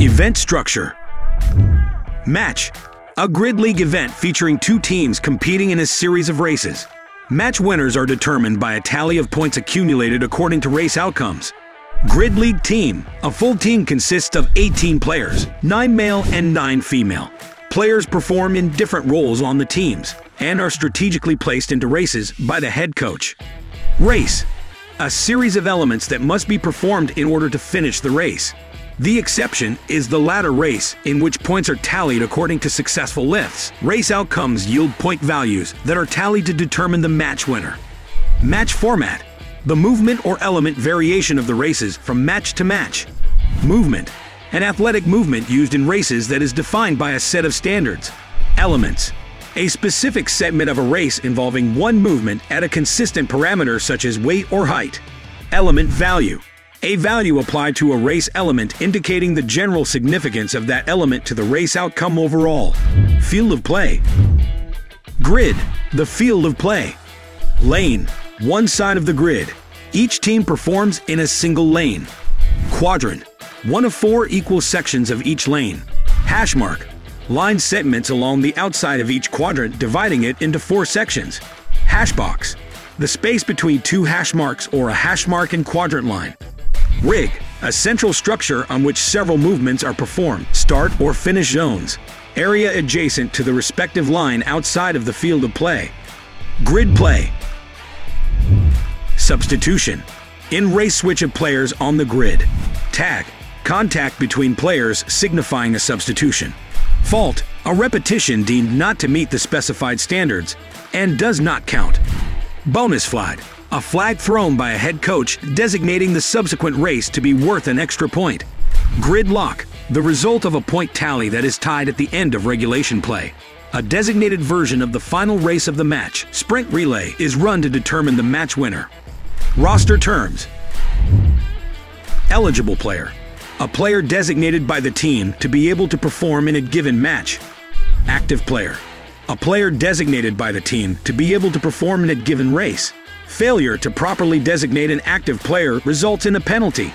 Event structure. Match. A grid league event featuring two teams competing in a series of races. Match winners are determined by a tally of points accumulated according to race outcomes. Grid league team. A full team consists of 18 players, 9 male and 9 female. Players perform in different roles on the teams and are strategically placed into races by the head coach. Race. A series of elements that must be performed in order to finish the race. The exception is the ladder race, in which points are tallied according to successful lifts. Race outcomes yield point values that are tallied to determine the match winner. Match format. The movement or element variation of the races from match to match. Movement. An athletic movement used in races that is defined by a set of standards. Elements. A specific segment of a race involving one movement at a consistent parameter such as weight or height. Element value. A value applied to a race element indicating the general significance of that element to the race outcome overall. Field of play. Grid. The field of play. Lane. One side of the grid. Each team performs in a single lane. Quadrant. One of 4 equal sections of each lane. Hash mark. Line segments along the outside of each quadrant dividing it into 4 sections. Hash box. The space between 2 hash marks or a hash mark and quadrant line. Rig. A central structure on which several movements are performed. Start or finish zones. Area adjacent to the respective line outside of the field of play. Grid play. Substitution. In race switch of players on the grid. Tag. Contact between players signifying a substitution. Fault. A repetition deemed not to meet the specified standards and does not count. Bonus flag. A flag thrown by a head coach designating the subsequent race to be worth an extra point. Grid lock. The result of a point tally that is tied at the end of regulation play. A designated version of the final race of the match, sprint relay, is run to determine the match winner. Roster terms. Eligible player. A player designated by the team to be able to perform in a given match. Active player. A player designated by the team to be able to perform in a given race. Failure to properly designate an active player results in a penalty.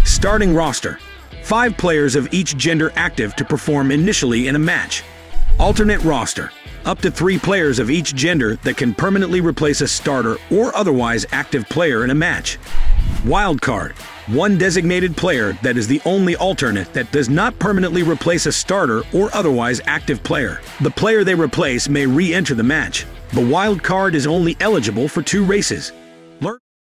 Starting roster. 5 players of each gender active to perform initially in a match. Alternate roster. Up to 3 players of each gender that can permanently replace a starter or otherwise active player in a match. Wild card. 1 designated player that is the only alternate that does not permanently replace a starter or otherwise active player. The player they replace may re-enter the match. The wild card is only eligible for 2 races.